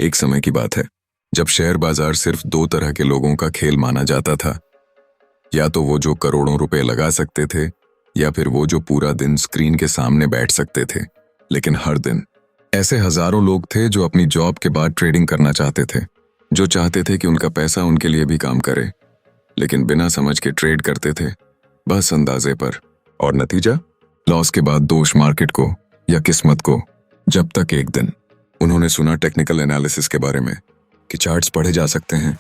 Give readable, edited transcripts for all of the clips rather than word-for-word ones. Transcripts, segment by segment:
एक समय की बात है जब शेयर बाजार सिर्फ दो तरह के लोगों का खेल माना जाता था। या तो वो जो करोड़ों रुपए लगा सकते थे, या फिर वो जो पूरा दिन स्क्रीन के सामने बैठ सकते थे। लेकिन हर दिन ऐसे हजारों लोग थे जो अपनी जॉब के बाद ट्रेडिंग करना चाहते थे, जो चाहते थे कि उनका पैसा उनके लिए भी काम करे, लेकिन बिना समझ के ट्रेड करते थे, बस अंदाजे पर। और नतीजा, लॉस के बाद दोष मार्केट को या किस्मत को। जब तक एक दिन उन्होंने सुना टेक्निकल एनालिसिस के बारे में, कि चार्ट्स पढ़े जा सकते हैं,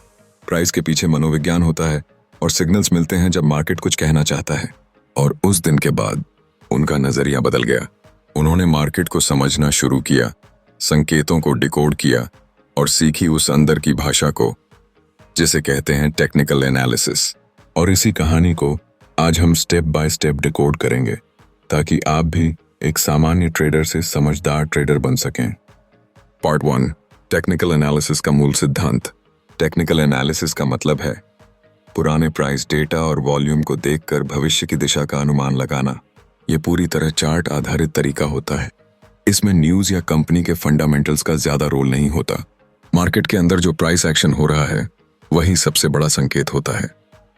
प्राइस के पीछे मनोविज्ञान होता है और सिग्नल्स मिलते हैं जब मार्केट कुछ कहना चाहता है। और उस दिन के बाद उनका नजरिया बदल गया। उन्होंने मार्केट को समझना शुरू किया, संकेतों को डिकोड किया और सीखी उस अंदर की भाषा को जिसे कहते हैं टेक्निकल एनालिसिस। और इसी कहानी को आज हम स्टेप बाय स्टेप डिकोड करेंगे, ताकि आप भी एक सामान्य ट्रेडर से समझदार ट्रेडर बन सकें। पार्ट 1, टेक्निकल एनालिसिस का मूल सिद्धांत। टेक्निकल एनालिसिस का मतलब है पुराने प्राइस डेटा और वॉल्यूम को देखकर भविष्य की दिशा का अनुमान लगाना। यह पूरी तरह चार्ट आधारित तरीका होता है। इसमें न्यूज या कंपनी के फंडामेंटल्स का ज्यादा रोल नहीं होता। मार्केट के अंदर जो प्राइस एक्शन हो रहा है वही सबसे बड़ा संकेत होता है।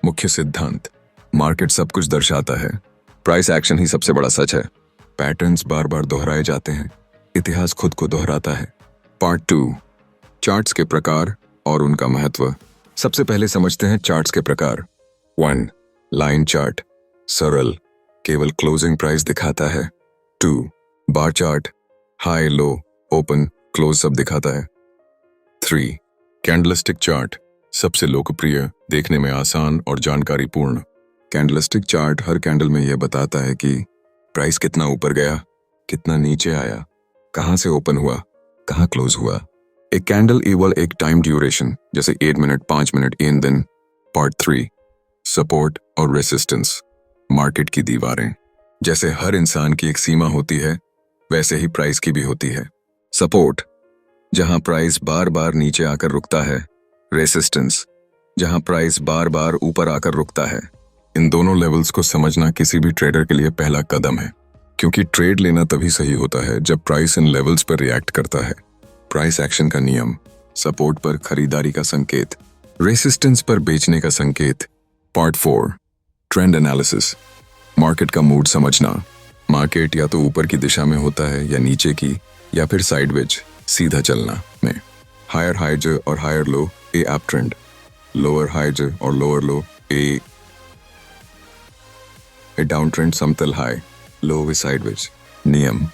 मुख्य सिद्धांत, मार्केट सब कुछ दर्शाता है, प्राइस एक्शन ही सबसे बड़ा सच है। पैटर्न्स बार बार दोहराए जाते हैं, इतिहास खुद को दोहराता है। पार्ट 2, चार्ट्स के प्रकार और उनका महत्व। सबसे पहले समझते हैं चार्ट्स के प्रकार। 1, लाइन चार्ट, सरल, केवल क्लोजिंग प्राइस दिखाता है। 2, bar chart, high low open close सब दिखाता है। 3, कैंडलस्टिक चार्ट, सबसे लोकप्रिय, देखने में आसान और जानकारी पूर्ण। कैंडलस्टिक चार्ट हर कैंडल में यह बताता है कि प्राइस कितना ऊपर गया, कितना नीचे आया, कहां से ओपन हुआ, कहां क्लोज हुआ। एक कैंडल इक्वल एक टाइम ड्यूरेशन, जैसे 8 मिनट, 5 मिनट, इन दिन। पार्ट 3, सपोर्ट और रेसिस्टेंस, मार्केट की दीवारें। जैसे हर इंसान की एक सीमा होती है, वैसे ही प्राइस की भी होती है। सपोर्ट, जहां प्राइस बार बार नीचे आकर रुकता है। रेसिस्टेंस, जहां प्राइस बार बार ऊपर आकर रुकता है। इन दोनों लेवल्स को समझना किसी भी ट्रेडर के लिए पहला कदम है, क्योंकि ट्रेड लेना तभी सही होता है जब प्राइस इन लेवल्स पर रिएक्ट करता है। प्राइस एक्शन का नियम, सपोर्ट पर खरीदारी का संकेत, रेसिस्टेंस पर बेचने का संकेत। पार्ट 4, ट्रेंड एनालिसिस, मार्केट का मूड समझना। मार्केट या तो ऊपर की दिशा में होता है या नीचे की, या फिर साइडवेज, सीधा चलना में। हायर हाइज और हायर लो, ए अप ट्रेंड। लोअर हाइज और लोअर लो, ए डाउन ट्रेंड, समतल हाई, लो वे साइडवेज। नियम,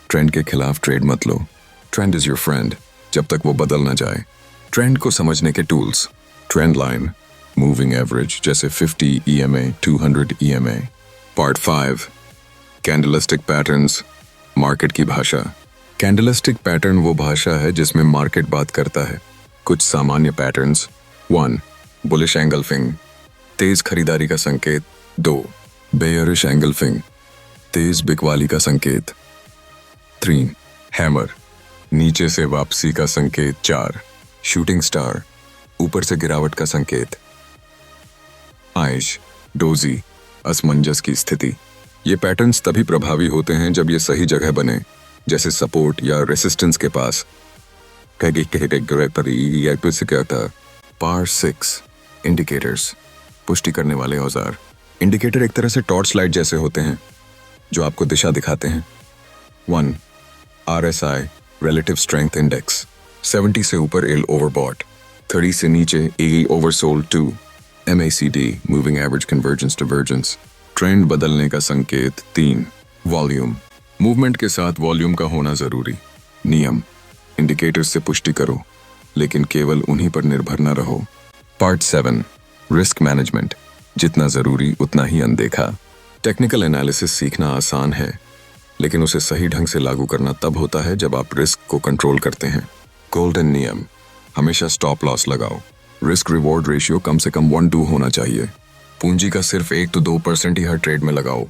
ट्रेंड के खिलाफ ट्रेड मत लो। ट्रेंड इज योर फ्रेंड, जब तक वो बदल ना जाए। ट्रेंड को समझने के tools, trend line, moving average, जैसे 50 EMA, 200 EMA। Part 5, candlestick patterns, market की भाषा। कैंडलस्टिक पैटर्न वो भाषा है जिसमें मार्केट बात करता है। कुछ सामान्य पैटर्न्स। 1, बुलिश एंगल्फिंग, तेज खरीदारी का संकेत। 2, बेयरिश एंगल्फिंग, तेज बिकवाली का संकेत। 3, हैमर, नीचे से वापसी का संकेत। 4, शूटिंग स्टार, ऊपर से गिरावट का संकेत। 5, डोजी, असमंजस की स्थिति। ये पैटर्न्स तभी प्रभावी होते हैं जब ये सही जगह बने, जैसे सपोर्ट या रेसिस्टेंस के पास। पार्ट 6, इंडिकेटर्स, पुष्टि करने वाले औजार। इंडिकेटर एक तरह से टॉर्च लाइट जैसे होते हैं जो आपको दिशा दिखाते हैं। 1, RSI, रिलेटिव स्ट्रेंथ इंडेक्स, 70 से ऊपर एल ओवरबॉट, 30 से नीचे ए oversold. 2, MACD, moving average convergence divergence, trend बदलने का संकेत। 3, वॉल्यूम, मूवमेंट के साथ वॉल्यूम का होना जरूरी। नियम, इंडिकेटर्स से पुष्टि करो, लेकिन केवल उन्हीं पर निर्भर न रहो। पार्ट 7, रिस्क मैनेजमेंट, जितना जरूरी उतना ही अनदेखा। टेक्निकल एनालिसिस सीखना आसान है, लेकिन उसे सही ढंग से लागू करना तब होता है जब आप रिस्क को कंट्रोल करते हैं। गोल्डन नियम, हमेशा स्टॉप लॉस लगाओ। रिस्क रिवॉर्ड रेशियो कम से कम 1:2 होना चाहिए। पूंजी का सिर्फ 1 to 2% ही हर ट्रेड में लगाओ।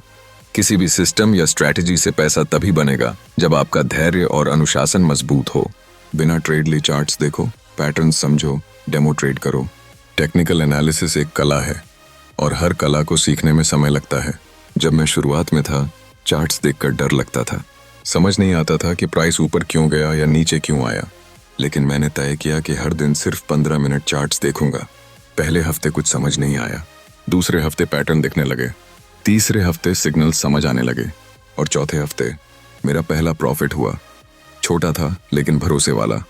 किसी भी सिस्टम या स्ट्रैटेजी से पैसा तभी बनेगा जब आपका धैर्य और अनुशासन मजबूत हो। बिना ट्रेड लिए चार्ट्स देखो, पैटर्न समझो, डेमो ट्रेड करो। टेक्निकल एनालिसिस एक कला है और हर कला को सीखने में समय लगता है। जब मैं शुरुआत में था, चार्ट्स देखकर डर लगता था। समझ नहीं आता था कि प्राइस ऊपर क्यों गया या नीचे क्यों आया। लेकिन मैंने तय किया कि हर दिन सिर्फ 15 मिनट चार्ट्स देखूंगा। पहले हफ्ते कुछ समझ नहीं आया, दूसरे हफ्ते पैटर्न दिखने लगे, तीसरे हफ्ते सिग्नल समझ आने लगे और चौथे हफ्ते मेरा पहला प्रॉफिट हुआ। छोटा था लेकिन भरोसे वाला।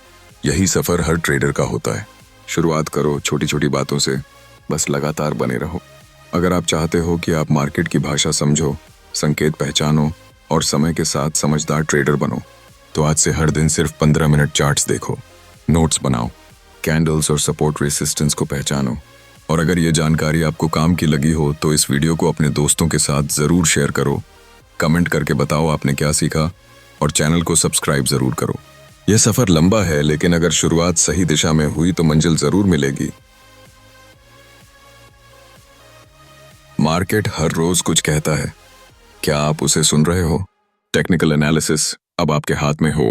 यही सफर हर ट्रेडर का होता है। शुरुआत करो छोटी छोटी बातों से, बस लगातार बने रहो। अगर आप चाहते हो कि आप मार्केट की भाषा समझो, संकेत पहचानो और समय के साथ समझदार ट्रेडर बनो, तो आज से हर दिन सिर्फ 15 मिनट चार्ट्स देखो, नोट्स बनाओ, कैंडल्स और सपोर्ट रेसिस्टेंस को पहचानो। और अगर ये जानकारी आपको काम की लगी हो तो इस वीडियो को अपने दोस्तों के साथ ज़रूर शेयर करो। कमेंट करके बताओ आपने क्या सीखा और चैनल को सब्सक्राइब ज़रूर करो। यह सफ़र लंबा है, लेकिन अगर शुरुआत सही दिशा में हुई तो मंजिल ज़रूर मिलेगी। मार्केट हर रोज कुछ कहता है, क्या आप उसे सुन रहे हो? टेक्निकल एनालिसिस अब आपके हाथ में हो।